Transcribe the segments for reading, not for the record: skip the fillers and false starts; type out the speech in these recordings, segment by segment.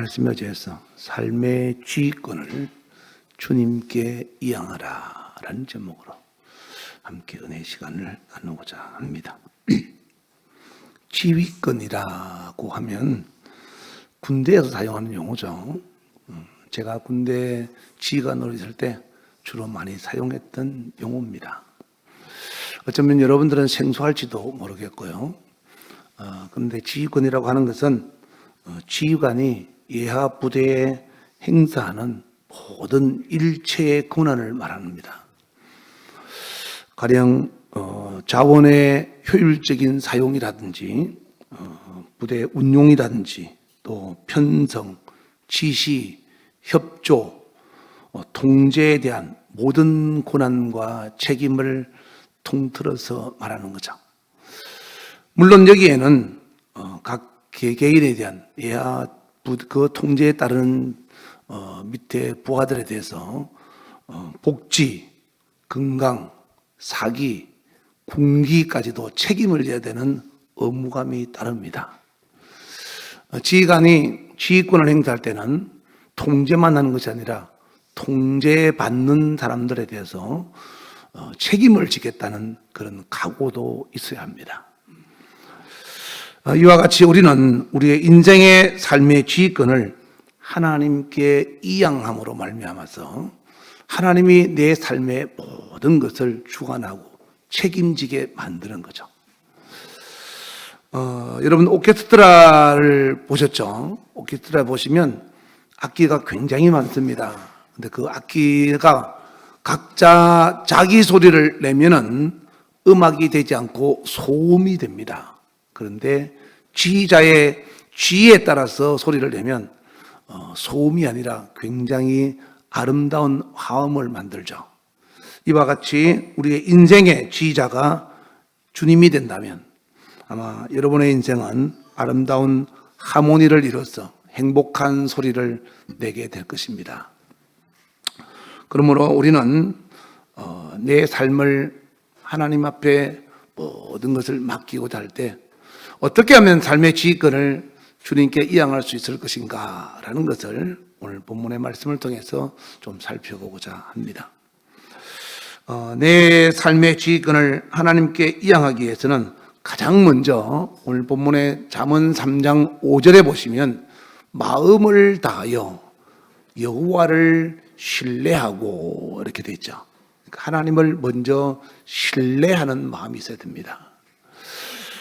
말씀에 의해서 삶의 지휘권을 주님께 이양하라 라는 제목으로 함께 은혜의 시간을 나누고자 합니다. 지휘권이라고 하면 군대에서 사용하는 용어죠. 제가 군대 지휘관으로 있을 때 주로 많이 사용했던 용어입니다. 어쩌면 여러분들은 생소할지도 모르겠고요. 그런데 지휘권이라고 하는 것은 지휘관이 예하 부대에 행사하는 모든 일체의 권한을 말합니다. 가령 자원의 효율적인 사용이라든지 부대 운용이라든지 또 편성, 지시, 협조, 통제에 대한 모든 권한과 책임을 통틀어서 말하는 거죠. 물론 여기에는 각 개개인에 대한 예하 그 통제에 따르는 밑에 부하들에 대해서 복지, 건강, 사기, 군기까지도 책임을 져야 되는 의무감이 따릅니다. 지휘관이 지휘권을 행사할 때는 통제만 하는 것이 아니라 통제받는 사람들에 대해서 책임을 지겠다는 그런 각오도 있어야 합니다. 이와 같이 우리는 우리의 인생의 삶의 지휘권을 하나님께 이양함으로 말미암아서 하나님이 내 삶의 모든 것을 주관하고 책임지게 만드는 거죠. 여러분 오케스트라를 보셨죠? 오케스트라 보시면 악기가 굉장히 많습니다. 근데 그 악기가 각자 자기 소리를 내면은 음악이 되지 않고 소음이 됩니다. 그런데 지휘자의 지휘에 따라서 소리를 내면 소음이 아니라 굉장히 아름다운 화음을 만들죠. 이와 같이 우리의 인생의 지휘자가 주님이 된다면 아마 여러분의 인생은 아름다운 하모니를 이뤄서 행복한 소리를 내게 될 것입니다. 그러므로 우리는 내 삶을 하나님 앞에 모든 것을 맡기고자 할 때 어떻게 하면 삶의 지휘권을 주님께 이양할 수 있을 것인가 라는 것을 오늘 본문의 말씀을 통해서 좀 살펴보고자 합니다. 내 삶의 지휘권을 하나님께 이양하기 위해서는 가장 먼저 오늘 본문의 잠언 3장 5절에 보시면 마음을 다하여 여호와를 신뢰하고 이렇게 되어 있죠. 하나님을 먼저 신뢰하는 마음이 있어야 됩니다.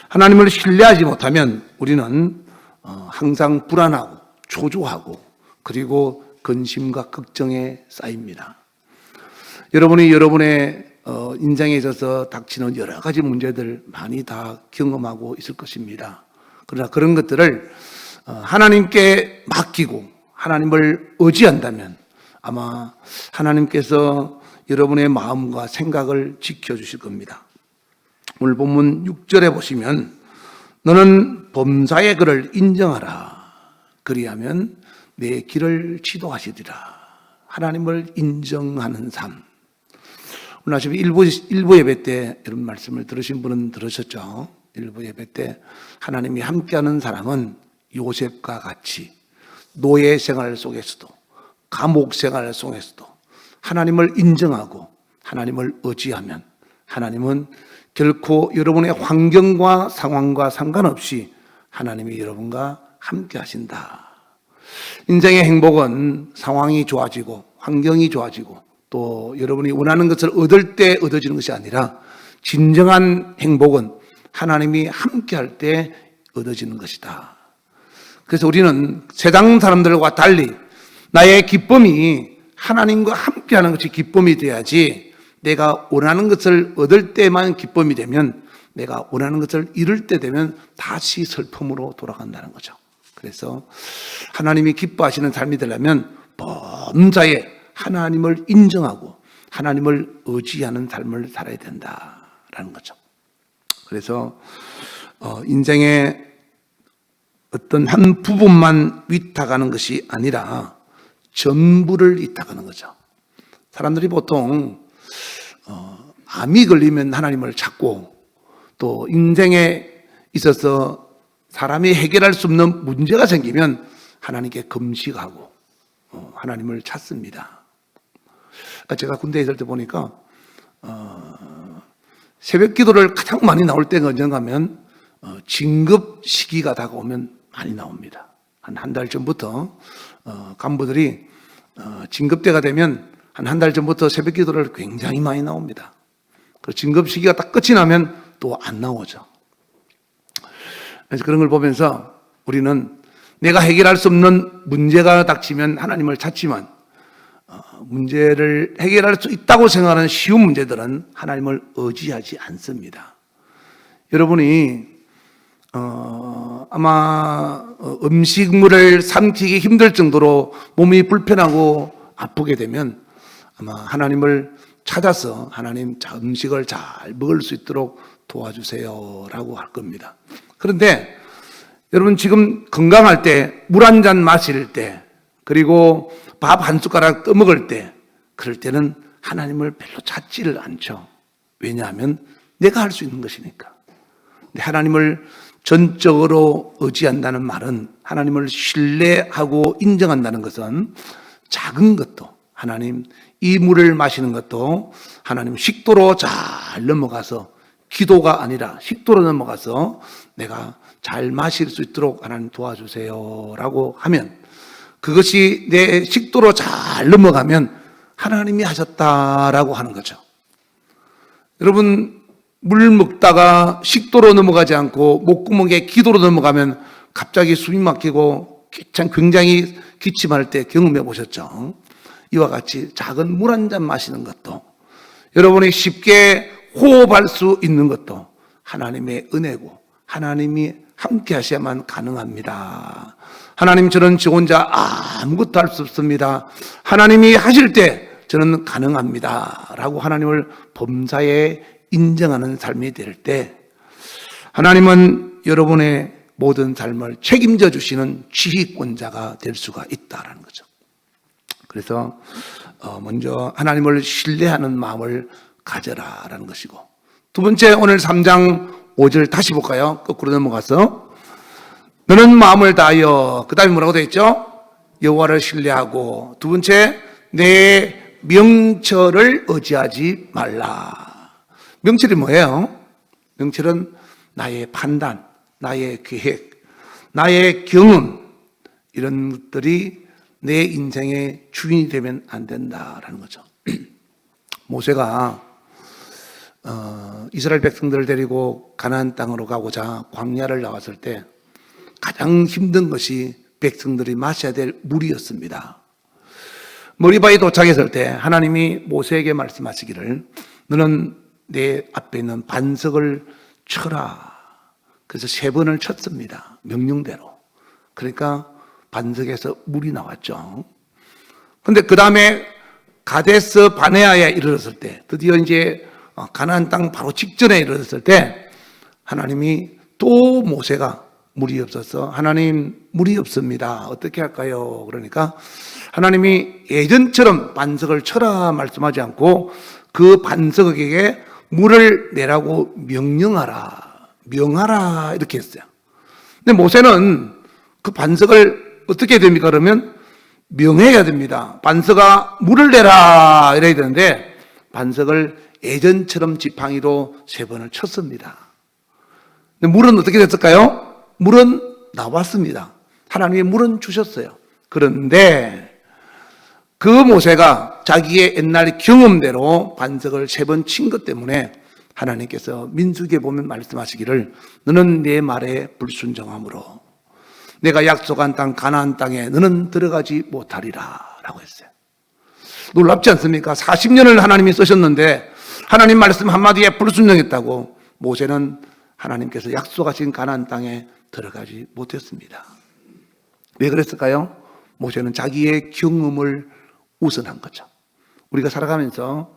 하나님을 신뢰하지 못하면 우리는 항상 불안하고 초조하고 그리고 근심과 걱정에 쌓입니다. 여러분이 여러분의 인생에 있어서 닥치는 여러 가지 문제들 많이 다 경험하고 있을 것입니다. 그러나 그런 것들을 하나님께 맡기고 하나님을 의지한다면 아마 하나님께서 여러분의 마음과 생각을 지켜주실 겁니다. 오늘 본문 6절에 보시면 너는 범사의 글을 인정하라. 그리하면 내 길을 지도하시리라. 하나님을 인정하는 삶. 오늘 아침에 일부 예배 때 이런 말씀을 들으신 분은 들으셨죠? 일부 예배 때 하나님이 함께하는 사람은 요셉과 같이 노예 생활 속에서도 감옥 생활 속에서도 하나님을 인정하고 하나님을 의지하면 하나님은 결코 여러분의 환경과 상황과 상관없이 하나님이 여러분과 함께 하신다. 인생의 행복은 상황이 좋아지고 환경이 좋아지고 또 여러분이 원하는 것을 얻을 때 얻어지는 것이 아니라 진정한 행복은 하나님이 함께 할 때 얻어지는 것이다. 그래서 우리는 세상 사람들과 달리 나의 기쁨이 하나님과 함께 하는 것이 기쁨이 돼야지 내가 원하는 것을 얻을 때만 기쁨이 되면 내가 원하는 것을 잃을 때 되면 다시 슬픔으로 돌아간다는 거죠. 그래서 하나님이 기뻐하시는 삶이 되려면 범사에 하나님을 인정하고 하나님을 의지하는 삶을 살아야 된다라는 거죠. 그래서 인생의 어떤 한 부분만 위탁하는 것이 아니라 전부를 위탁하는 거죠. 사람들이 보통 암이 걸리면 하나님을 찾고 또 인생에 있어서 사람이 해결할 수 없는 문제가 생기면 하나님께 금식하고 하나님을 찾습니다. 제가 군대에 있을 때 보니까 새벽 기도를 가장 많이 나올 때가 언젠가 하면 진급 시기가 다가오면 많이 나옵니다. 한 달 전부터 간부들이 진급대가 되면 한 달 전부터 새벽 기도를 굉장히 많이 나옵니다. 그리고 진급 시기가 딱 끝이 나면 또 안 나오죠. 그래서 그런 걸 보면서 우리는 내가 해결할 수 없는 문제가 닥치면 하나님을 찾지만 문제를 해결할 수 있다고 생각하는 쉬운 문제들은 하나님을 의지하지 않습니다. 여러분이 아마 음식물을 삼키기 힘들 정도로 몸이 불편하고 아프게 되면 아마 하나님을 찾아서 하나님 음식을 잘 먹을 수 있도록 도와주세요 라고 할 겁니다. 그런데 여러분 지금 건강할 때, 물 한 잔 마실 때, 그리고 밥 한 숟가락 떠먹을 때, 그럴 때는 하나님을 별로 찾지를 않죠. 왜냐하면 내가 할 수 있는 것이니까. 근데 하나님을 전적으로 의지한다는 말은 하나님을 신뢰하고 인정한다는 것은 작은 것도 하나님, 이 물을 마시는 것도 하나님 식도로 잘 넘어가서 기도가 아니라 식도로 넘어가서 내가 잘 마실 수 있도록 하나님 도와주세요 라고 하면 그것이 내 식도로 잘 넘어가면 하나님이 하셨다라고 하는 거죠. 여러분 물 먹다가 식도로 넘어가지 않고 목구멍에 기도로 넘어가면 갑자기 숨이 막히고 굉장히 기침할 때 경험해 보셨죠? 이와 같이 작은 물 한 잔 마시는 것도 여러분이 쉽게 호흡할 수 있는 것도 하나님의 은혜고 하나님이 함께 하셔야만 가능합니다. 하나님 저는 저 혼자 아무것도 할 수 없습니다. 하나님이 하실 때 저는 가능합니다 라고 하나님을 범사에 인정하는 삶이 될 때 하나님은 여러분의 모든 삶을 책임져 주시는 지휘권자가 될 수가 있다는 거죠. 그래서 먼저 하나님을 신뢰하는 마음을 가져라라는 것이고, 두 번째 오늘 3장 5절 다시 볼까요? 거꾸로 넘어가서 너는 마음을 다하여, 그 다음에 뭐라고 되어 있죠? 여호와를 신뢰하고, 두 번째 내 명철을 의지하지 말라. 명철이 뭐예요? 명철은 나의 판단, 나의 계획, 나의 경험, 이런 것들이 내 인생의 주인이 되면 안 된다라는 거죠. 모세가 이스라엘 백성들을 데리고 가나안 땅으로 가고자 광야를 나왔을 때 가장 힘든 것이 백성들이 마셔야 될 물이었습니다. 머리바에 도착했을 때 하나님이 모세에게 말씀하시기를 너는 내 앞에 있는 반석을 쳐라. 그래서 3번을 쳤습니다. 명령대로. 그러니까 반석에서 물이 나왔죠. 그런데 그 다음에 가데스 바네아에 이르렀을 때, 드디어 이제 가나안 땅 바로 직전에 이르렀을 때 하나님이 또 모세가 물이 없어서 하나님 물이 없습니다. 어떻게 할까요? 그러니까 하나님이 예전처럼 반석을 쳐라 말씀하지 않고 그 반석에게 물을 내라고 명하라 이렇게 했어요. 근데 모세는 그 반석을 어떻게 해야 됩니까? 그러면 명해야 됩니다. 반석아 물을 내라 이래야 되는데 반석을 예전처럼 지팡이로 3번을 쳤습니다. 근데 물은 어떻게 됐을까요? 물은 나왔습니다. 하나님이 물은 주셨어요. 그런데 그 모세가 자기의 옛날 경험대로 반석을 3번 친 것 때문에 하나님께서 민수기에 보면 말씀하시기를 너는 내 말에 불순종함으로 내가 약속한 땅 가나안 땅에 너는 들어가지 못하리라 라고 했어요. 놀랍지 않습니까? 40년을 하나님이 쓰셨는데 하나님 말씀 한마디에 불순종했다고 모세는 하나님께서 약속하신 가나안 땅에 들어가지 못했습니다. 왜 그랬을까요? 모세는 자기의 경험을 우선한 거죠. 우리가 살아가면서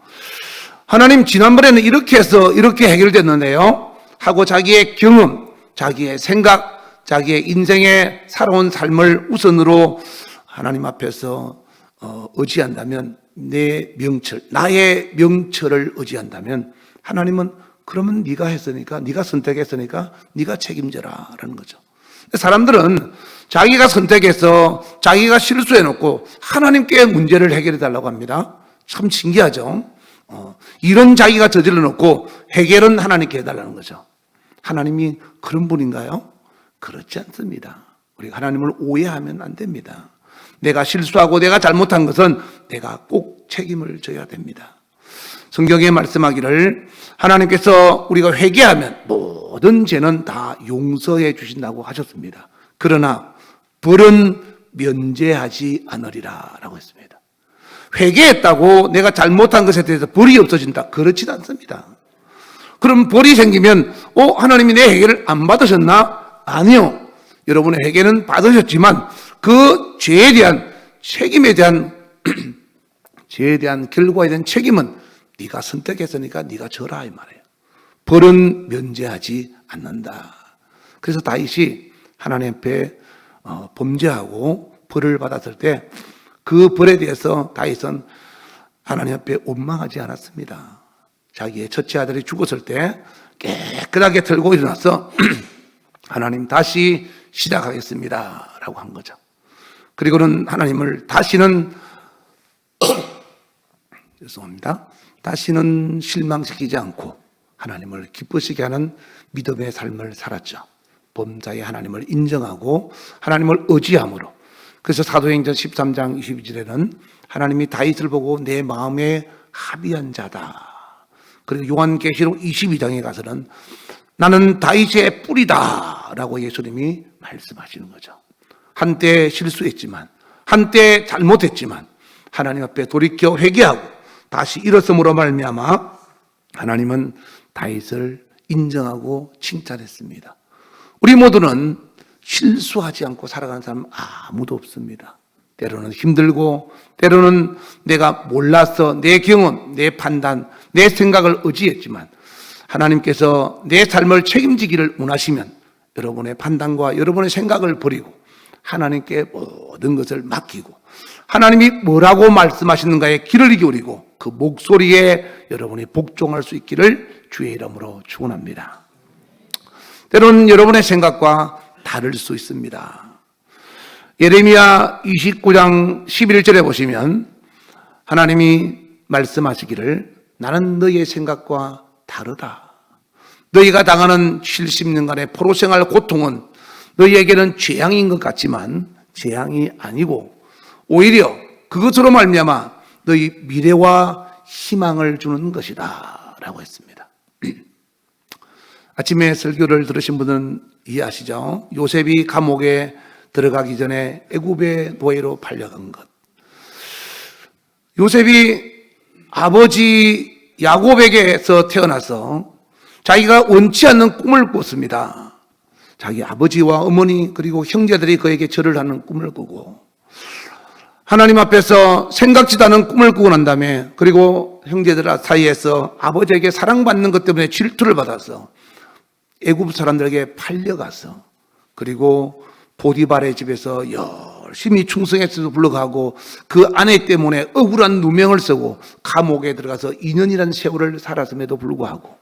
하나님 지난번에는 이렇게 해서 이렇게 해결됐는데요 하고 자기의 경험, 자기의 생각, 자기의 인생에 살아온 삶을 우선으로 하나님 앞에서 의지한다면 내 명철, 나의 명철을 의지한다면 하나님은 그러면 네가 했으니까, 네가 선택했으니까 네가 책임져라 라는 거죠. 사람들은 자기가 선택해서 자기가 실수해놓고 하나님께 문제를 해결해 달라고 합니다. 참 신기하죠. 이런 자기가 저질러 놓고 해결은 하나님께 해달라는 거죠. 하나님이 그런 분인가요? 그렇지 않습니다. 우리가 하나님을 오해하면 안 됩니다. 내가 실수하고 내가 잘못한 것은 내가 꼭 책임을 져야 됩니다. 성경에 말씀하기를 하나님께서 우리가 회개하면 모든 죄는 다 용서해 주신다고 하셨습니다. 그러나 벌은 면제하지 않으리라 라고 했습니다. 회개했다고 내가 잘못한 것에 대해서 벌이 없어진다? 그렇지 않습니다. 그럼 벌이 생기면 하나님이 내 회개를 안 받으셨나? 아니요. 여러분의 회개는 받으셨지만 그 죄에 대한 책임에 대한 죄에 대한 결과에 대한 책임은 네가 선택했으니까 네가 져라 이 말이에요. 벌은 면제하지 않는다. 그래서 다윗이 하나님 앞에 범죄하고 벌을 받았을 때 그 벌에 대해서 다윗은 하나님 앞에 원망하지 않았습니다. 자기의 첫째 아들이 죽었을 때 깨끗하게 들고 일어나서 하나님 다시 시작하겠습니다 라고 한 거죠. 그리고는 하나님을 다시는 죄송합니다. 다시는 실망시키지 않고 하나님을 기쁘시게 하는 믿음의 삶을 살았죠. 범사에 하나님을 인정하고 하나님을 의지함으로. 그래서 사도행전 13장 22절에는 하나님이 다윗을 보고 내 마음에 합의한 자다. 그리고 요한계시록 22장에 가서는 나는 다윗의 뿌리다 라고 예수님이 말씀하시는 거죠. 한때 실수했지만, 한때 잘못했지만 하나님 앞에 돌이켜 회개하고 다시 일어섬으로 말미암아 하나님은 다윗을 인정하고 칭찬했습니다. 우리 모두는 실수하지 않고 살아가는 사람 아무도 없습니다. 때로는 힘들고 때로는 내가 몰라서 내 경험, 내 판단, 내 생각을 의지했지만 하나님께서 내 삶을 책임지기를 원하시면 여러분의 판단과 여러분의 생각을 버리고 하나님께 모든 것을 맡기고 하나님이 뭐라고 말씀하시는가에 귀를 기울이고 그 목소리에 여러분이 복종할 수 있기를 주의 이름으로 축원합니다. 때로는 여러분의 생각과 다를 수 있습니다. 예레미야 29장 11절에 보시면 하나님이 말씀하시기를 나는 너희의 생각과 다르다. 너희가 당하는 70년간의 포로생활 고통은 너희에게는 재앙인 것 같지만 재앙이 아니고 오히려 그것으로 말미암아 너희 미래와 희망을 주는 것이다 라고 했습니다. 아침에 설교를 들으신 분은 이해하시죠? 요셉이 감옥에 들어가기 전에 애굽의 노예로 팔려간 것. 요셉이 아버지 야곱에게서 태어나서 자기가 원치 않는 꿈을 꿨습니다. 자기 아버지와 어머니 그리고 형제들이 그에게 절을 하는 꿈을 꾸고 하나님 앞에서 생각지도 않은 꿈을 꾸고 난 다음에 그리고 형제들 사이에서 아버지에게 사랑받는 것 때문에 질투를 받아서 애굽 사람들에게 팔려가서 그리고 보디발의 집에서 열심히 충성했어도 불러가고 그 아내 때문에 억울한 누명을 쓰고 감옥에 들어가서 2년이라는 세월을 살았음에도 불구하고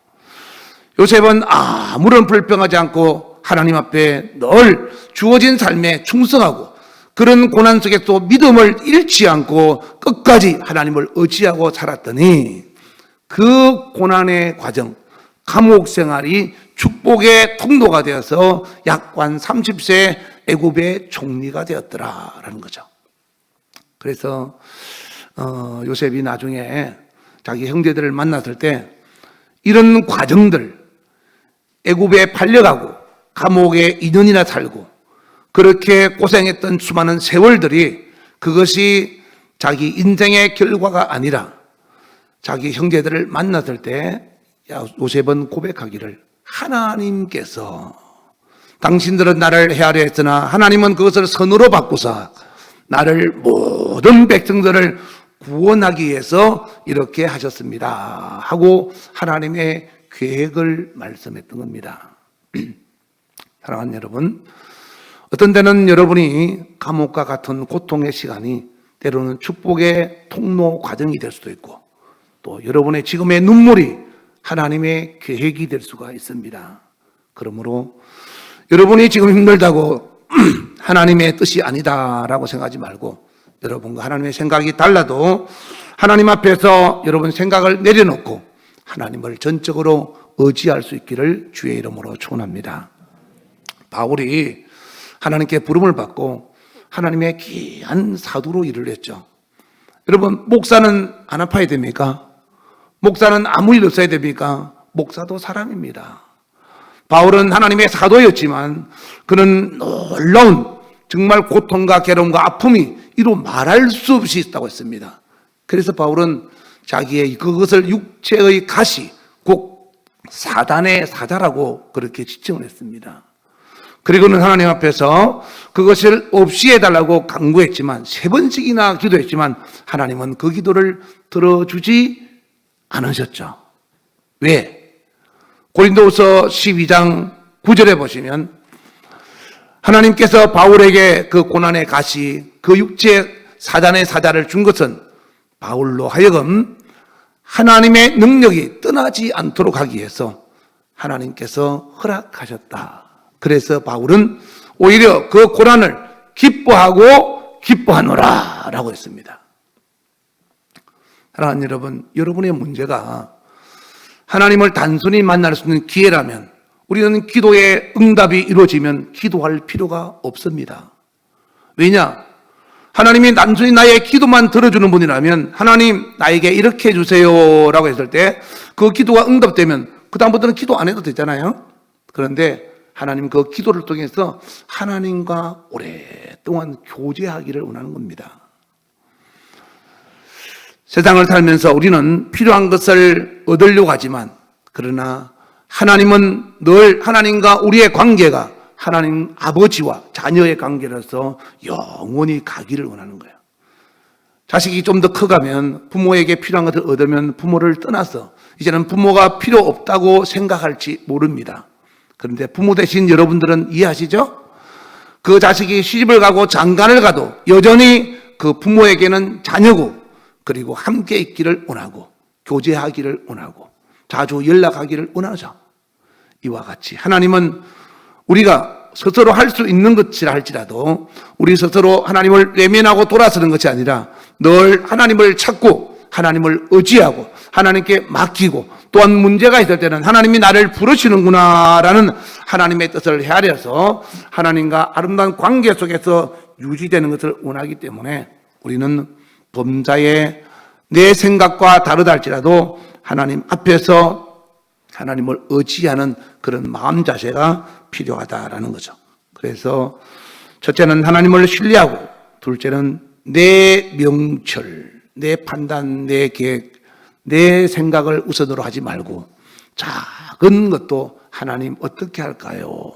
요셉은 아무런 불평하지 않고 하나님 앞에 늘 주어진 삶에 충성하고 그런 고난 속에 또 믿음을 잃지 않고 끝까지 하나님을 의지하고 살았더니 그 고난의 과정, 감옥 생활이 축복의 통로가 되어서 약관 30세 애굽의 총리가 되었더라라는 거죠. 그래서 요셉이 나중에 자기 형제들을 만났을 때 이런 과정들, 애굽에 팔려가고 감옥에 2년이나 살고 그렇게 고생했던 수많은 세월들이 그것이 자기 인생의 결과가 아니라 자기 형제들을 만났을 때 요셉은 고백하기를 하나님께서 당신들은 나를 헤아려 했으나 하나님은 그것을 선으로 바꾸사 나를 모든 백성들을 구원하기 위해서 이렇게 하셨습니다 하고 하나님의 계획을 말씀했던 겁니다. 사랑하는 여러분, 어떤 때는 여러분이 감옥과 같은 고통의 시간이 때로는 축복의 통로 과정이 될 수도 있고 또 여러분의 지금의 눈물이 하나님의 계획이 될 수가 있습니다. 그러므로 여러분이 지금 힘들다고 하나님의 뜻이 아니다라고 생각하지 말고 여러분과 하나님의 생각이 달라도 하나님 앞에서 여러분 생각을 내려놓고 하나님을 전적으로 의지할 수 있기를 주의 이름으로 축원합니다. 바울이 하나님께 부름을 받고 하나님의 귀한 사도로 일을 했죠. 여러분, 목사는 안 아파야 됩니까? 목사는 아무 일 없어야 됩니까? 목사도 사람입니다. 바울은 하나님의 사도였지만 그는 놀라운 정말 고통과 괴로움과 아픔이 이루 말할 수 없이 있다고 했습니다. 그래서 바울은 자기의 그것을 육체의 가시, 곧 사단의 사자라고 그렇게 지칭을 했습니다. 그리고는 하나님 앞에서 그것을 없이 해달라고 간구했지만 3번씩이나 기도했지만 하나님은 그 기도를 들어주지 않으셨죠. 왜? 고린도후서 12장 9절에 보시면 하나님께서 바울에게 그 고난의 가시, 그 육체 사단의 사자를 준 것은 바울로 하여금 하나님의 능력이 떠나지 않도록 하기 위해서 하나님께서 허락하셨다. 그래서 바울은 오히려 그 고난을 기뻐하고 기뻐하노라 라고 했습니다. 사랑하는 여러분, 여러분의 문제가 하나님을 단순히 만날 수 있는 기회라면 우리는 기도의 응답이 이루어지면 기도할 필요가 없습니다. 왜냐? 하나님이 단순히 나의 기도만 들어주는 분이라면 하나님 나에게 이렇게 해주세요 라고 했을 때 그 기도가 응답되면 그 다음부터는 기도 안 해도 되잖아요. 그런데 하나님 그 기도를 통해서 하나님과 오랫동안 교제하기를 원하는 겁니다. 세상을 살면서 우리는 필요한 것을 얻으려고 하지만 그러나 하나님은 늘 하나님과 우리의 관계가 하나님 아버지와 자녀의 관계로서 영원히 가기를 원하는 거예요. 자식이 좀 더 커가면 부모에게 필요한 것을 얻으면 부모를 떠나서 이제는 부모가 필요 없다고 생각할지 모릅니다. 그런데 부모 되신 여러분들은 이해하시죠? 그 자식이 시집을 가고 장가를 가도 여전히 그 부모에게는 자녀고 그리고 함께 있기를 원하고 교제하기를 원하고 자주 연락하기를 원하죠. 이와 같이 하나님은 우리가 스스로 할 수 있는 것이라 할지라도 우리 스스로 하나님을 외면하고 돌아서는 것이 아니라 늘 하나님을 찾고 하나님을 의지하고 하나님께 맡기고 또한 문제가 있을 때는 하나님이 나를 부르시는구나라는 하나님의 뜻을 헤아려서 하나님과 아름다운 관계 속에서 유지되는 것을 원하기 때문에 우리는 범자의 내 생각과 다르다 할지라도 하나님 앞에서 하나님을 의지하는 그런 마음 자세가 필요하다라는 거죠. 그래서 첫째는 하나님을 신뢰하고 둘째는 내 명철, 내 판단, 내 계획, 내 생각을 우선으로 하지 말고 작은 것도 하나님 어떻게 할까요?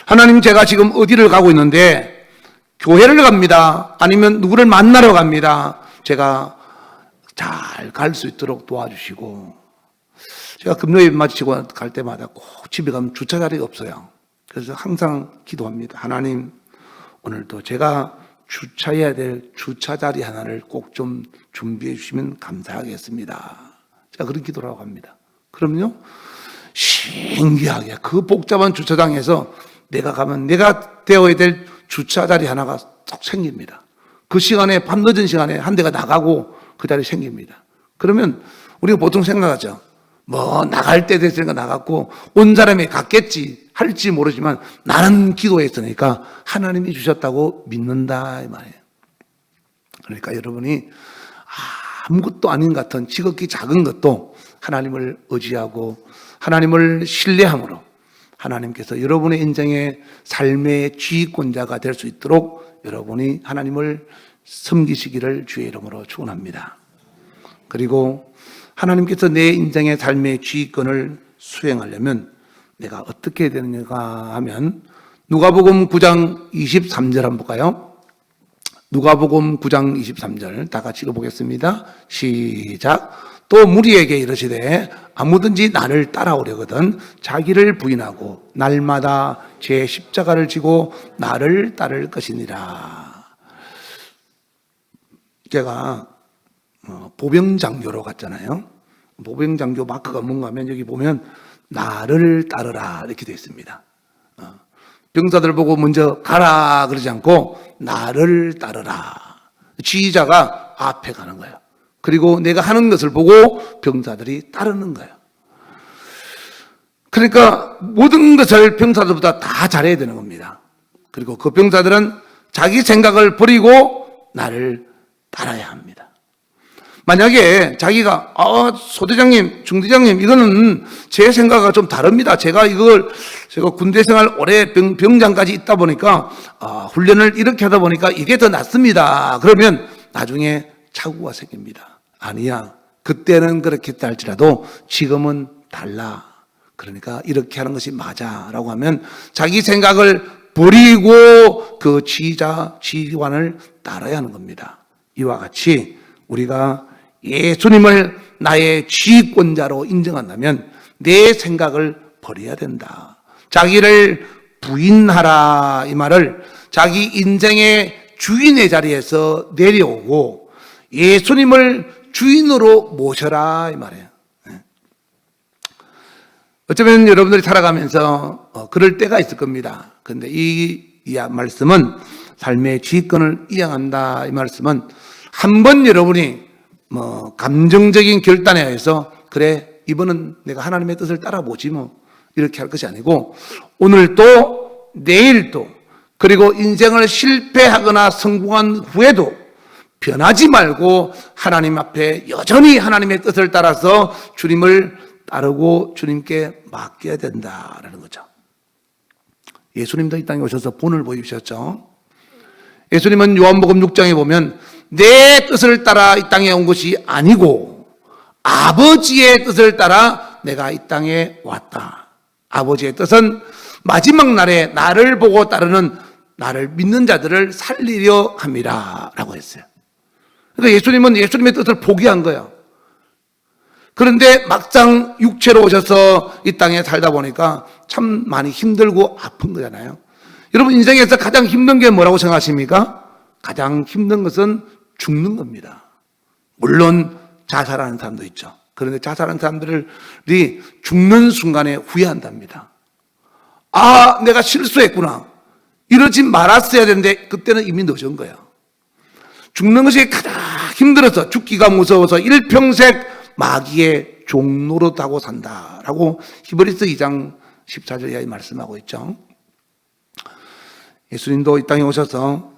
하나님 제가 지금 어디를 가고 있는데 교회를 갑니다. 아니면 누구를 만나러 갑니다. 제가 잘 갈 수 있도록 도와주시고 제가 금요일 마치고 갈 때마다 꼭 집에 가면 주차 자리가 없어요. 그래서 항상 기도합니다. 하나님 오늘도 제가 주차해야 될 주차 자리 하나를 꼭 좀 준비해 주시면 감사하겠습니다. 제가 그런 기도를 하고 합니다. 그럼요 신기하게 그 복잡한 주차장에서 내가 가면 내가 되어야 될 주차 자리 하나가 쏙 생깁니다. 그 시간에 밤늦은 시간에 한 대가 나가고 그 자리 생깁니다. 그러면 우리가 보통 생각하죠. 뭐 나갈 때 됐으니까 나갔고 온 사람이 갔겠지 할지 모르지만 나는 기도했으니까 하나님이 주셨다고 믿는다 이 말이에요. 그러니까 여러분이 아무것도 아닌 것 같은 지극히 작은 것도 하나님을 의지하고 하나님을 신뢰함으로 하나님께서 여러분의 인생의 삶의 지휘권자가 될 수 있도록 여러분이 하나님을 섬기시기를 주의 이름으로 축원합니다. 그리고 하나님께서 내 인생의 삶의 지휘권을 수행하려면 내가 어떻게 해야 되느냐 하면 누가복음 9장 23절 한번 볼까요? 누가복음 9장 23절 다 같이 읽어보겠습니다. 시작. 또 무리에게 이르시되 아무든지 나를 따라오려거든 자기를 부인하고 날마다 제 십자가를 지고 나를 따를 것이니라. 제가 보병장교로 갔잖아요. 보병장교 마크가 뭔가 하면 여기 보면 나를 따르라 이렇게 되어 있습니다. 병사들 보고 먼저 가라 그러지 않고 나를 따르라. 지휘자가 앞에 가는 거예요. 그리고 내가 하는 것을 보고 병사들이 따르는 거예요. 그러니까 모든 것을 병사들보다 다 잘해야 되는 겁니다. 그리고 그 병사들은 자기 생각을 버리고 나를 따라야 합니다. 만약에 자기가 소대장님, 중대장님 이거는 제 생각과 좀 다릅니다. 제가 군대 생활 오래 병장까지 있다 보니까 훈련을 이렇게 하다 보니까 이게 더 낫습니다. 그러면 나중에 착오가 생깁니다. 아니야. 그때는 그렇게 했다 할지라도 지금은 달라. 그러니까 이렇게 하는 것이 맞아라고 하면 자기 생각을 버리고 그 지휘관을 따라야 하는 겁니다. 이와 같이 우리가 예수님을 나의 지휘권자로 인정한다면 내 생각을 버려야 된다. 자기를 부인하라 이 말을 자기 인생의 주인의 자리에서 내려오고 예수님을 주인으로 모셔라 이 말이에요. 어쩌면 여러분들이 살아가면서 그럴 때가 있을 겁니다. 그런데 이 말씀은 삶의 지휘권을 이양한다 이 말씀은 한 번 여러분이 감정적인 결단에 의해서 그래 이번은 내가 하나님의 뜻을 따라보지 이렇게 할 것이 아니고 오늘도 내일도 그리고 인생을 실패하거나 성공한 후에도 변하지 말고 하나님 앞에 여전히 하나님의 뜻을 따라서 주님을 따르고 주님께 맡겨야 된다라는 거죠. 예수님도 이 땅에 오셔서 본을 보이셨죠. 예수님은 요한복음 6장에 보면 내 뜻을 따라 이 땅에 온 것이 아니고 아버지의 뜻을 따라 내가 이 땅에 왔다. 아버지의 뜻은 마지막 날에 나를 보고 따르는 나를 믿는 자들을 살리려 함이라 라고 했어요. 그러니까 예수님은 예수님의 뜻을 포기한 거예요. 그런데 막상 육체로 오셔서 이 땅에 살다 보니까 참 많이 힘들고 아픈 거잖아요. 여러분 인생에서 가장 힘든 게 뭐라고 생각하십니까? 가장 힘든 것은 죽는 겁니다. 물론 자살하는 사람도 있죠. 그런데 자살하는 사람들이 죽는 순간에 후회한답니다. 내가 실수했구나. 이러지 말았어야 되는데 그때는 이미 늦은 거예요. 죽는 것이 가장 힘들어서 죽기가 무서워서 일평생 마귀의 종노릇하고 산다라고 히브리서 2장 14절 이하에 말씀하고 있죠. 예수님도 이 땅에 오셔서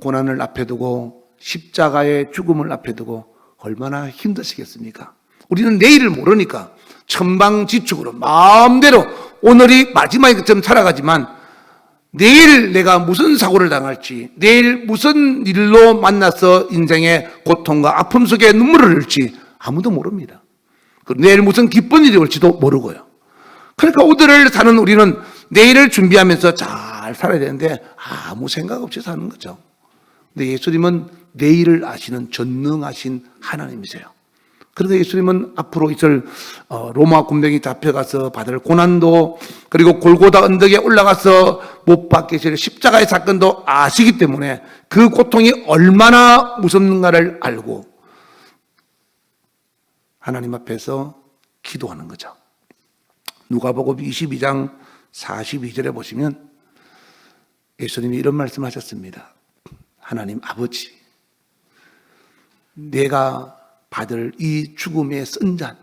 고난을 앞에 두고 십자가의 죽음을 앞에 두고 얼마나 힘드시겠습니까? 우리는 내일을 모르니까 천방지축으로 마음대로 오늘이 마지막인 것처럼 살아가지만 내일 내가 무슨 사고를 당할지, 내일 무슨 일로 만나서 인생의 고통과 아픔 속에 눈물을 흘릴지 아무도 모릅니다. 내일 무슨 기쁜 일이 올지도 모르고요. 그러니까 오늘을 사는 우리는 내일을 준비하면서 잘 살아야 되는데 아무 생각 없이 사는 거죠. 근데 예수님은 내일을 아시는 전능하신 하나님이세요. 그래서 예수님은 앞으로 있을 로마 군병이 잡혀가서 받을 고난도 그리고 골고다 언덕에 올라가서 못 박히실 십자가의 사건도 아시기 때문에 그 고통이 얼마나 무섭는가를 알고 하나님 앞에서 기도하는 거죠. 누가복음 22장 42절에 보시면 예수님이 이런 말씀하셨습니다. 하나님 아버지, 내가 받을 이 죽음의 쓴 잔,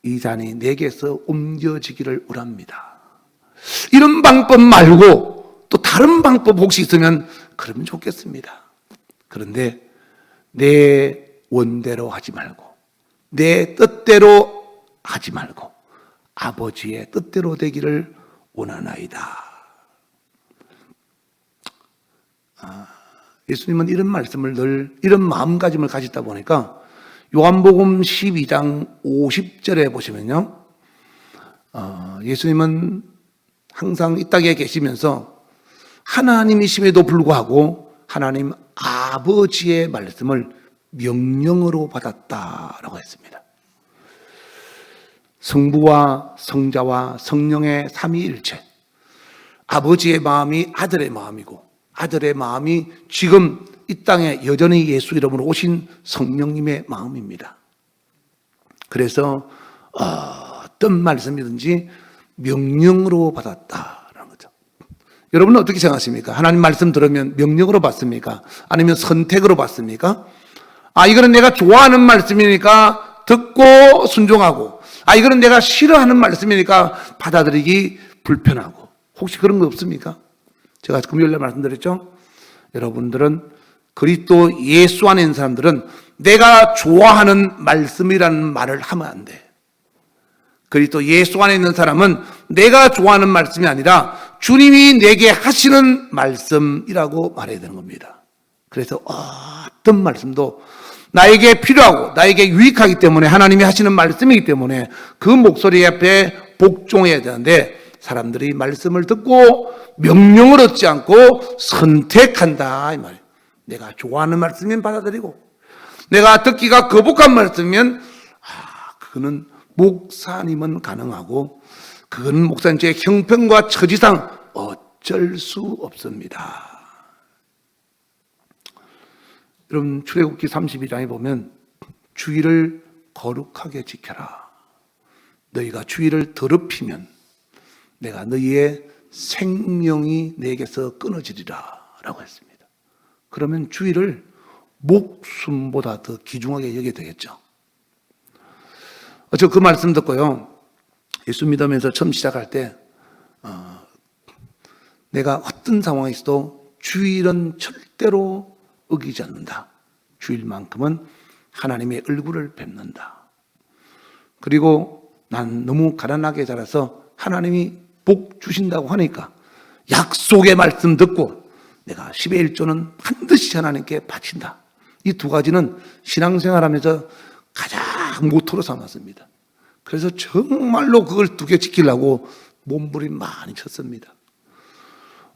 이 잔이 내게서 옮겨지기를 원합니다. 이런 방법 말고 또 다른 방법 혹시 있으면 그러면 좋겠습니다. 그런데 내 원대로 하지 말고 내 뜻대로 하지 말고 아버지의 뜻대로 되기를 원하나이다. 예수님은 이런 말씀을 늘 이런 마음가짐을 가지다 보니까 요한복음 12장 50절에 보시면요, 예수님은 항상 이 땅에 계시면서 하나님이심에도 불구하고 하나님 아버지의 말씀을 명령으로 받았다라고 했습니다. 성부와 성자와 성령의 삼위일체, 아버지의 마음이 아들의 마음이고 아들의 마음이 지금 이 땅에 여전히 예수 이름으로 오신 성령님의 마음입니다. 그래서 어떤 말씀이든지 명령으로 받았다라는 여러분은 어떻게 생각하십니까? 하나님 말씀 들으면 명령으로 받습니까? 아니면 선택으로 받습니까? 이거는 내가 좋아하는 말씀이니까 듣고 순종하고, 이거는 내가 싫어하는 말씀이니까 받아들이기 불편하고. 혹시 그런 거 없습니까? 제가 금요일날 말씀드렸죠? 여러분들은 그리스도 예수 안에 있는 사람들은 내가 좋아하는 말씀이라는 말을 하면 안 돼. 그리스도 예수 안에 있는 사람은 내가 좋아하는 말씀이 아니라 주님이 내게 하시는 말씀이라고 말해야 되는 겁니다. 그래서 어떤 말씀도 나에게 필요하고 나에게 유익하기 때문에, 하나님이 하시는 말씀이기 때문에 그 목소리 앞에 복종해야 되는데, 사람들이 말씀을 듣고 명령을 얻지 않고 선택한다 이 말이에요. 내가 좋아하는 말씀이면 받아들이고, 내가 듣기가 거북한 말씀이면 그거는 목사님은 가능하고, 그건 목사님 제 형편과 처지상 어쩔 수 없습니다. 여러분, 출애굽기 32장에 보면 주의를 거룩하게 지켜라. 너희가 주의를 더럽히면 내가 너희의 생명이 내게서 끊어지리라 라고 했습니다. 그러면 주의를 목숨보다 더 귀중하게 여겨야 되겠죠. 저 그 말씀 듣고요, 예수 믿으면서 처음 시작할 때 내가 어떤 상황에 있어도 주일은 절대로 어기지 않는다. 주일만큼은 하나님의 얼굴을 뵙는다. 그리고 난 너무 가난하게 자라서 하나님이 복 주신다고 하니까 약속의 말씀 듣고 내가 10의 1조는 반드시 하나님께 바친다. 이 두 가지는 신앙생활하면서 가장 모토로 삼았습니다. 그래서 정말로 그걸 두 개 지키려고 몸부림 많이 쳤습니다.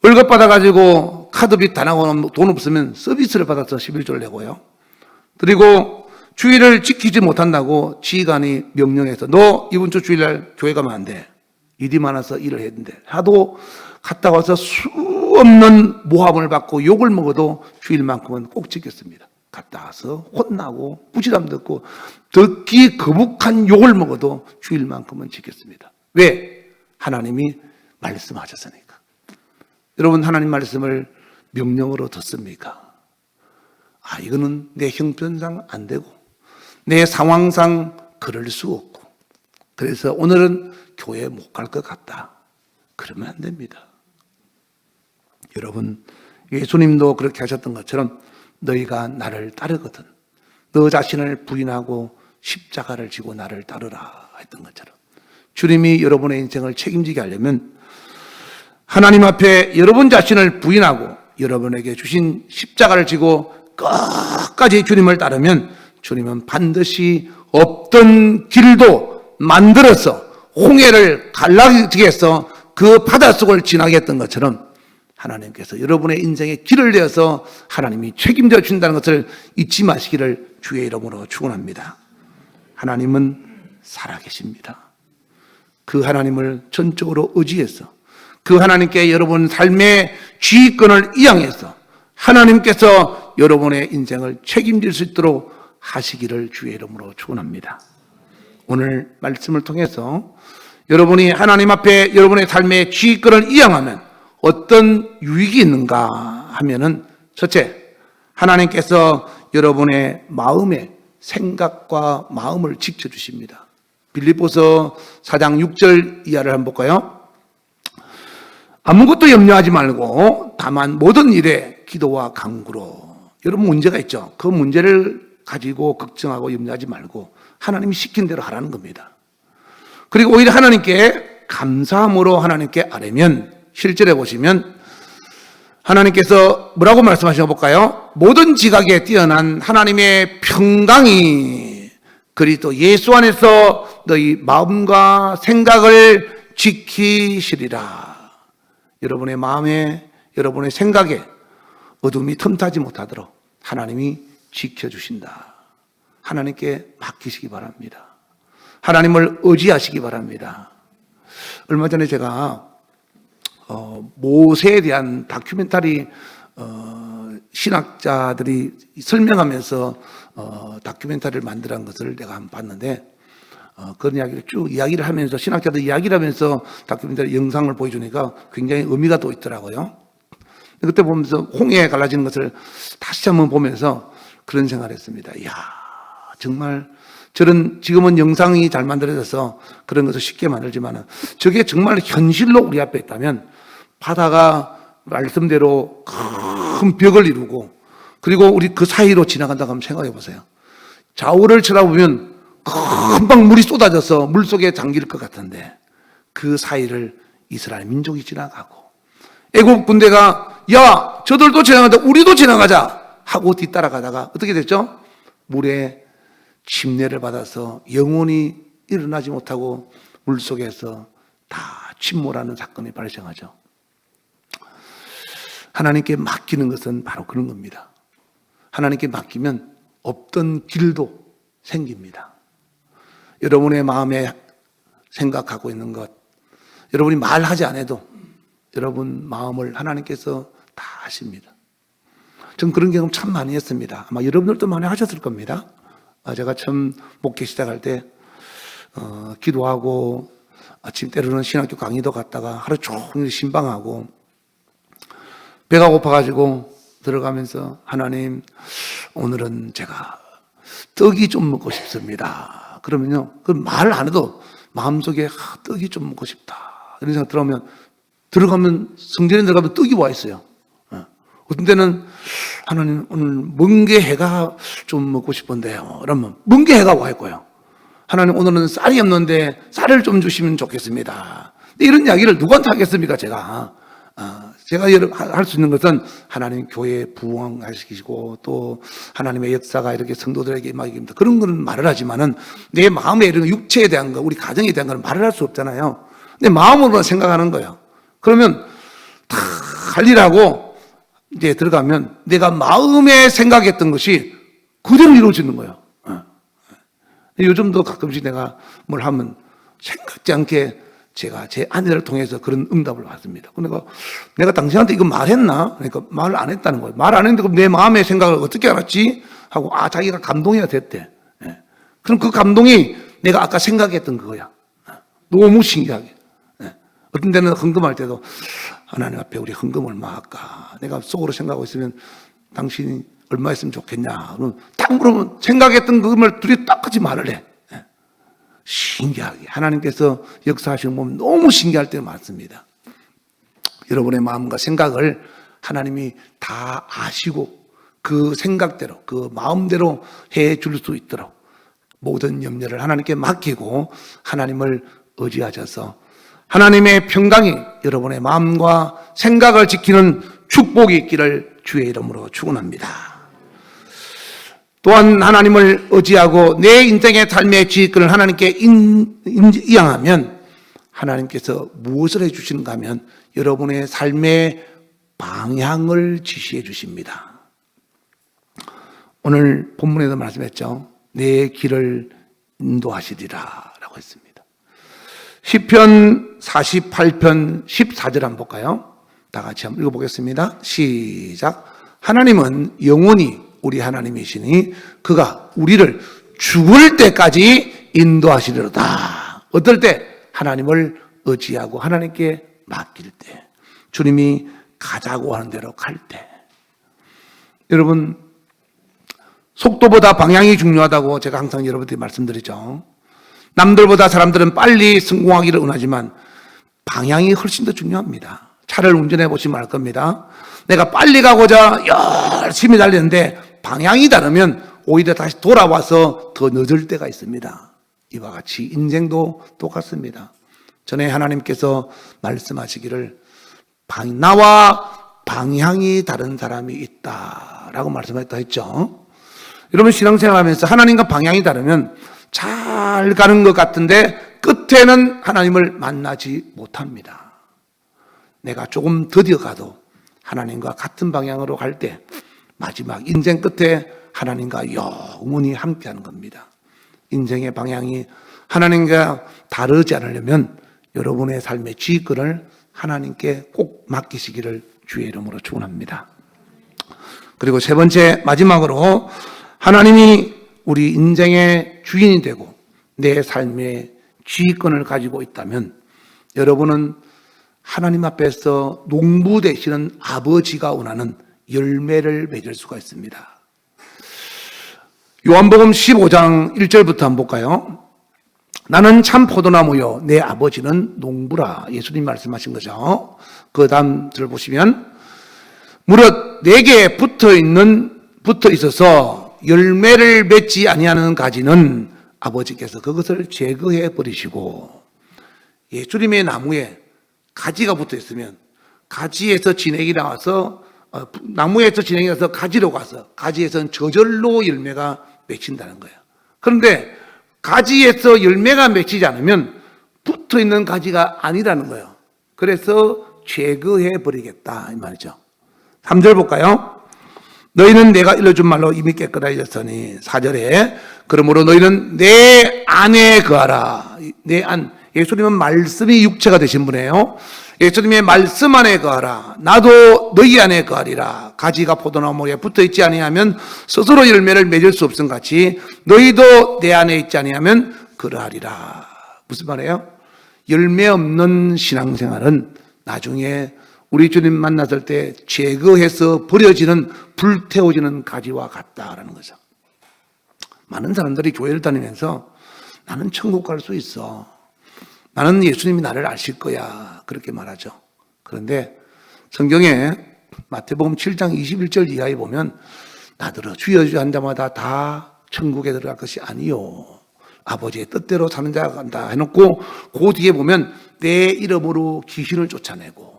월급 받아가지고 카드빚 다 나고 돈 없으면 서비스를 받아서 11조를 내고요. 그리고 주일을 지키지 못한다고 지휘관이 명령해서 너 이번 주 주일날 교회 가면 안 돼. 일이 많아서 일을 해야 된대. 하도 갔다 와서 수 없는 모함을 받고 욕을 먹어도 주일만큼은 꼭 지켰습니다. 갔다 와서 혼나고 부지람 듣고 듣기 거북한 욕을 먹어도 주일만큼은 지켰습니다. 왜? 하나님이 말씀하셨으니까. 여러분, 하나님 말씀을 명령으로 듣습니까? 이거는 내 형편상 안 되고 내 상황상 그럴 수 없고, 그래서 오늘은 교회 못 갈 것 같다. 그러면 안 됩니다. 여러분, 예수님도 그렇게 하셨던 것처럼 너희가 나를 따르거든 너 자신을 부인하고 십자가를 지고 나를 따르라 했던 것처럼, 주님이 여러분의 인생을 책임지게 하려면 하나님 앞에 여러분 자신을 부인하고 여러분에게 주신 십자가를 지고 끝까지 주님을 따르면 주님은 반드시 없던 길도 만들어서 홍해를 갈라지게 해서 그 바닷속을 지나게 했던 것처럼 하나님께서 여러분의 인생에 길을 내어서 하나님이 책임져 준다는 것을 잊지 마시기를 주의 이름으로 축원합니다. 하나님은 살아계십니다. 그 하나님을 전적으로 의지해서 그 하나님께 여러분 삶의 지휘권을 이양해서 하나님께서 여러분의 인생을 책임질 수 있도록 하시기를 주의 이름으로 축원합니다. 오늘 말씀을 통해서 여러분이 하나님 앞에 여러분의 삶의 지휘권을 이양하면 어떤 유익이 있는가 하면은, 첫째, 하나님께서 여러분의 마음의 생각과 마음을 지켜주십니다. 빌립보서 4장 6절 이하를 한번 볼까요? 아무것도 염려하지 말고 다만 모든 일에 기도와 간구로. 여러분, 문제가 있죠. 그 문제를 가지고 걱정하고 염려하지 말고 하나님이 시킨 대로 하라는 겁니다. 그리고 오히려 하나님께 감사함으로 하나님께 아뢰면, 실제로 보시면 하나님께서 뭐라고 말씀하시나 볼까요? 모든 지각에 뛰어난 하나님의 평강이 그리스도 예수 안에서 너희 마음과 생각을 지키시리라. 여러분의 마음에, 여러분의 생각에 어둠이 틈타지 못하도록 하나님이 지켜주신다. 하나님께 맡기시기 바랍니다. 하나님을 의지하시기 바랍니다. 얼마 전에 제가 모세에 대한 다큐멘터리 신학자들이 설명하면서 다큐멘터리를 만들어낸 것을 내가 한번 봤는데, 그런 이야기를 쭉 이야기를 하면서 신학자들 이야기를 하면서 다큐멘터리 영상을 보여주니까 굉장히 의미가 또 있더라고요. 그때 보면서 홍해에 갈라지는 것을 다시 한번 보면서 그런 생각을 했습니다. 이야, 정말 저런 지금은 영상이 잘 만들어져서 그런 것을 쉽게 만들지만 저게 정말 현실로 우리 앞에 있다면 바다가 말씀대로 큰 벽을 이루고 그리고 우리 그 사이로 지나간다고 한번 생각해 보세요. 좌우를 쳐다보면 금방 물이 쏟아져서 물속에 잠길 것 같은데 그 사이를 이스라엘 민족이 지나가고 애국 군대가 야 저들도 지나간다 우리도 지나가자 하고 뒤따라가다가 어떻게 됐죠? 물에 침례를 받아서 영원히 일어나지 못하고 물속에서 다 침몰하는 사건이 발생하죠. 하나님께 맡기는 것은 바로 그런 겁니다. 하나님께 맡기면 없던 길도 생깁니다. 여러분의 마음에 생각하고 있는 것, 여러분이 말하지 않아도 여러분 마음을 하나님께서 다 아십니다. 전 그런 경험 참 많이 했습니다. 아마 여러분들도 많이 하셨을 겁니다. 제가 처음 목회 시작할 때 기도하고 아침 때로는 신학교 강의도 갔다가 하루 종일 신방하고 배가 고파가지고 들어가면서 하나님 오늘은 제가 떡이 좀 먹고 싶습니다. 그러면요 그 말 안 해도 마음속에 떡이 좀 먹고 싶다 이런 생각 들어가면 성전에 들어가면 떡이 와 있어요. 어떤 때는 하나님 오늘 멍게해가 좀 먹고 싶은데요. 그러면 멍게해가 와 있고요. 하나님 오늘은 쌀이 없는데 쌀을 좀 주시면 좋겠습니다. 이런 이야기를 누구한테 하겠습니까? 제가 할 수 있는 것은 하나님 교회 부흥하시키시고 또 하나님의 역사가 이렇게 성도들에게 임하기입니다. 그런 거는 말을 하지만은 내 마음에 이런 육체에 대한 거, 우리 가정에 대한 거는 말을 할 수 없잖아요. 내 마음으로 생각하는 거예요. 그러면 다 할 일하고 이제 들어가면 내가 마음에 생각했던 것이 그대로 이루어지는 거예요. 요즘도 가끔씩 내가 뭘 하면 생각지 않게 제가 제 아내를 통해서 그런 응답을 받습니다. 그러니까 내가 당신한테 이거 말했나? 그러니까 말을 안 했다는 거예요. 말 안 했는데 그럼 내 마음의 생각을 어떻게 알았지? 하고 자기가 감동이 됐대. 그럼 그 감동이 내가 아까 생각했던 그거야. 너무 신기하게. 어떤 때는 헌금할 때도 하나님 앞에 우리 헌금 얼마 할까? 내가 속으로 생각하고 있으면 당신이 얼마 했으면 좋겠냐? 그러면 딱 물으면 생각했던 그걸 둘이 똑같이 말을 해. 신기하게 하나님께서 역사하시는 보면 너무 신기할 때가 많습니다. 여러분의 마음과 생각을 하나님이 다 아시고 그 생각대로 그 마음대로 해줄 수 있도록 모든 염려를 하나님께 맡기고 하나님을 의지하셔서 하나님의 평강이 여러분의 마음과 생각을 지키는 축복이 있기를 주의 이름으로 축원합니다. 또한 하나님을 의지하고 내 인생의 삶의 지휘권을 하나님께 이양하면 하나님께서 무엇을 해주시는가 하면 여러분의 삶의 방향을 지시해 주십니다. 오늘 본문에도 말씀했죠. 내 길을 인도하시리라 라고 했습니다. 시편 48편 14절 한번 볼까요? 다 같이 한번 읽어보겠습니다. 시작. 하나님은 영원히 우리 하나님이시니 그가 우리를 죽을 때까지 인도하시리로다. 어떨 때? 하나님을 의지하고 하나님께 맡길 때, 주님이 가자고 하는 대로 갈 때. 여러분 속도보다 방향이 중요하다고 제가 항상 여러분들이 말씀드리죠. 남들보다 사람들은 빨리 성공하기를 원하지만 방향이 훨씬 더 중요합니다. 차를 운전해 보시면 알 겁니다. 내가 빨리 가고자 열심히 달리는데 방향이 다르면 오히려 다시 돌아와서 더 늦을 때가 있습니다. 이와 같이 인생도 똑같습니다. 전에 하나님께서 말씀하시기를 나와 방향이 다른 사람이 있다라고 말씀했다 했죠. 여러분 신앙생활하면서 하나님과 방향이 다르면 잘 가는 것 같은데 끝에는 하나님을 만나지 못합니다. 내가 조금 더뎌 가도 하나님과 같은 방향으로 갈 때 마지막 인생 끝에 하나님과 영원히 함께하는 겁니다. 인생의 방향이 하나님과 다르지 않으려면 여러분의 삶의 지휘권을 하나님께 꼭 맡기시기를 주의 이름으로 축원합니다. 그리고 세 번째 마지막으로 하나님이 우리 인생의 주인이 되고 내 삶의 지휘권을 가지고 있다면 여러분은 하나님 앞에서 농부 되시는 아버지가 원하는 열매를 맺을 수가 있습니다. 요한복음 15장 1절부터 한번 볼까요? 나는 참 포도나무요 내 아버지는 농부라. 예수님 말씀하신 거죠. 그 다음 절 보시면 무릇 내게 붙어 있어서 열매를 맺지 아니하는 가지는 아버지께서 그것을 제거해 버리시고, 예수님의 나무에 가지가 붙어 있으면 가지에서 진액이 나와서 나무에서 진액이 나서 가지로 가서 가지에서는 저절로 열매가 맺힌다는 거예요. 그런데 가지에서 열매가 맺히지 않으면 붙어 있는 가지가 아니라는 거예요. 그래서 제거해 버리겠다 이 말이죠. 3절 볼까요? 너희는 내가 일러준 말로 이미 깨끗해졌으니, 4절에 그러므로 너희는 내 안에 거하라. 내 안, 예수님은 말씀이 육체가 되신 분이에요. 예수님의 말씀 안에 거하라. 나도 너희 안에 거하리라. 가지가 포도나무에 붙어있지 아니하면 스스로 열매를 맺을 수 없음 같이 너희도 내 안에 있지 아니하면 그러하리라. 무슨 말이에요? 열매 없는 신앙생활은 나중에 우리 주님 만났을 때 제거해서 버려지는, 불태워지는 가지와 같다라는 거죠. 많은 사람들이 교회를 다니면서 나는 천국 갈 수 있어, 나는 예수님이 나를 아실 거야, 그렇게 말하죠. 그런데 성경에 마태복음 7장 21절 이하에 보면 나더러 주여 주여 한 자마다 다 천국에 들어갈 것이 아니요 아버지의 뜻대로 사는 자가 간다 해놓고, 그 뒤에 보면 내 이름으로 귀신을 쫓아내고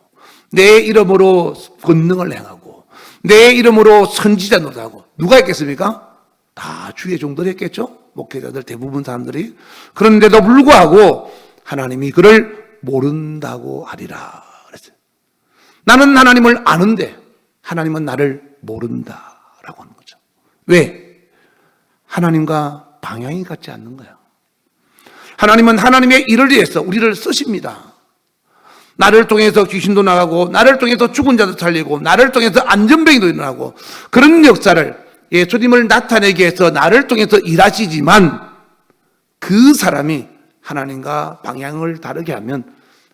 내 이름으로 권능을 행하고 내 이름으로 선지자 노릇하고, 누가 했겠습니까? 다 주의 종들이 했겠죠. 목회자들 대부분 사람들이. 그런데도 불구하고 하나님이 그를 모른다고 하리라 그랬어요. 나는 하나님을 아는데 하나님은 나를 모른다라고 하는 거죠. 왜? 하나님과 방향이 같지 않는 거예요. 하나님은 하나님의 일을 위해서 우리를 쓰십니다. 나를 통해서 귀신도 나가고 나를 통해서 죽은 자도 살리고 나를 통해서 안전병이도 일어나고, 그런 역사를 예수님을 나타내기 위해서 나를 통해서 일하시지만, 그 사람이 하나님과 방향을 다르게 하면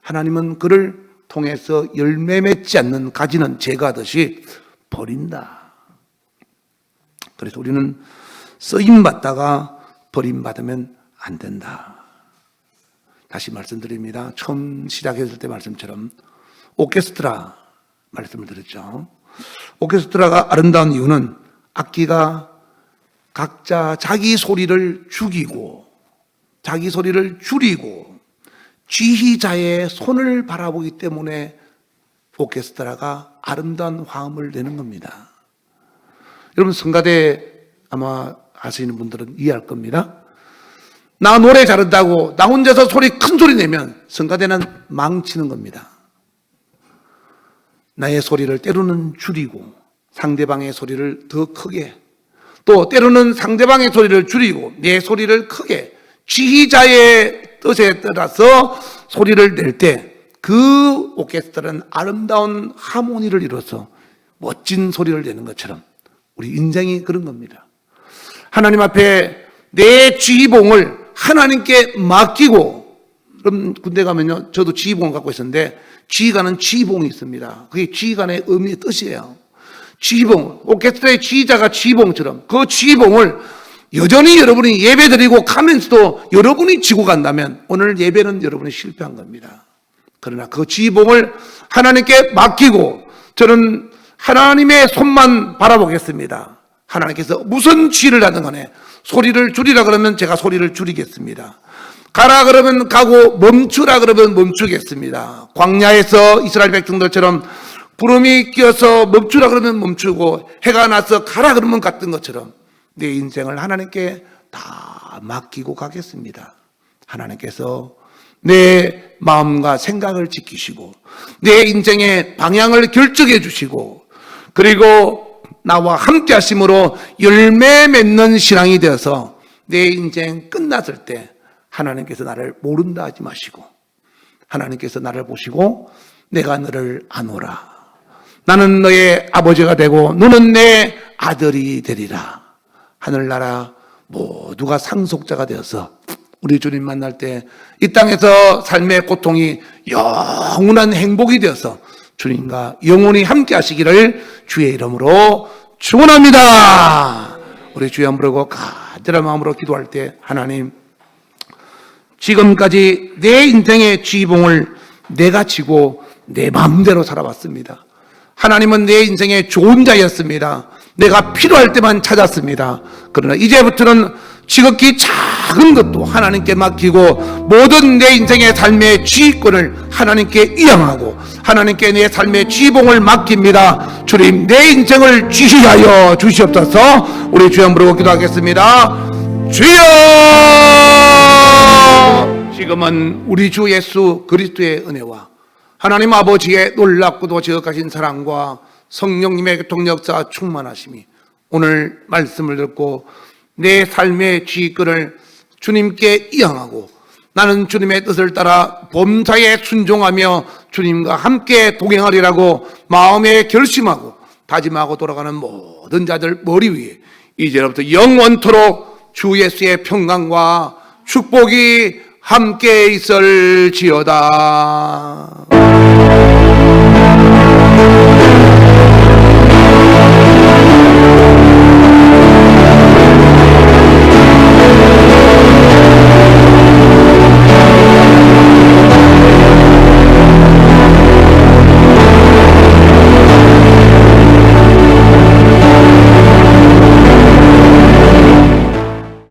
하나님은 그를 통해서 열매 맺지 않는 가지는 제거하듯이 버린다. 그래서 우리는 쓰임받다가 버림받으면 안 된다. 다시 말씀드립니다. 처음 시작했을 때 말씀처럼 오케스트라 말씀을 드렸죠. 오케스트라가 아름다운 이유는 악기가 각자 자기 소리를 죽이고 자기 소리를 줄이고 지휘자의 손을 바라보기 때문에 오케스트라가 아름다운 화음을 내는 겁니다. 여러분 성가대 아마 아시는 분들은 이해할 겁니다. 나 노래 잘한다고 나 혼자서 큰 소리 내면 성가대는 망치는 겁니다. 나의 소리를 때로는 줄이고 상대방의 소리를 더 크게, 또 때로는 상대방의 소리를 줄이고 내 소리를 크게, 지휘자의 뜻에 따라서 소리를 낼 때 그 오케스트라는 아름다운 하모니를 이뤄서 멋진 소리를 내는 것처럼 우리 인생이 그런 겁니다. 하나님 앞에 내 지휘봉을 하나님께 맡기고, 그럼 군대 가면요, 저도 지휘봉을 갖고 있었는데 지휘관은 지휘봉이 있습니다. 그게 지휘관의 의미의 뜻이에요. 지휘봉, 오케스트라의 지휘자가 지휘봉처럼 그 지휘봉을 여전히 여러분이 예배 드리고 가면서도 여러분이 지고 간다면 오늘 예배는 여러분이 실패한 겁니다. 그러나 그 지휘봉을 하나님께 맡기고 저는 하나님의 손만 바라보겠습니다. 하나님께서 무슨 지휘를 하든 간에 소리를 줄이라 그러면 제가 소리를 줄이겠습니다. 가라 그러면 가고 멈추라 그러면 멈추겠습니다. 광야에서 이스라엘 백성들처럼 구름이 끼어서 멈추라 그러면 멈추고 해가 나서 가라 그러면 갔던 것처럼 내 인생을 하나님께 다 맡기고 가겠습니다. 하나님께서 내 마음과 생각을 지키시고 내 인생의 방향을 결정해 주시고, 그리고 나와 함께 하심으로 열매 맺는 신앙이 되어서 내 인생 끝났을 때 하나님께서 나를 모른다 하지 마시고 하나님께서 나를 보시고 내가 너를 아노라, 나는 너의 아버지가 되고 너는 내 아들이 되리라, 하늘나라 모두가 상속자가 되어서 우리 주님 만날 때 이 땅에서 삶의 고통이 영원한 행복이 되어서 주님과 영원히 함께 하시기를 주의 이름으로 축원합니다. 우리 주여 한번 부르고 간절한 마음으로 기도할 때, 하나님, 지금까지 내 인생의 지봉을 내가 지고 내 마음대로 살아왔습니다. 하나님은 내 인생의 좋은 자였습니다. 내가 필요할 때만 찾았습니다. 그러나 이제부터는 지극히 작은 것도 하나님께 맡기고 모든 내 인생의 삶의 지휘권을 하나님께 이양하고 하나님께 내 삶의 지봉을 맡깁니다. 주님, 내 인생을 지휘하여 주시옵소서. 우리 주여 한번 부르고 기도하겠습니다. 주여! 지금은 우리 주 예수 그리스도의 은혜와 하나님 아버지의 놀랍고도 지극하신 사랑과 성령님의 교통역사 충만하심이 오늘 말씀을 듣고 내 삶의 지휘권을 주님께 이양하고 나는 주님의 뜻을 따라 범사에 순종하며 주님과 함께 동행하리라고 마음에 결심하고 다짐하고 돌아가는 모든 자들 머리 위에 이제부터 영원토록 주 예수의 평강과 축복이 함께 있을지어다.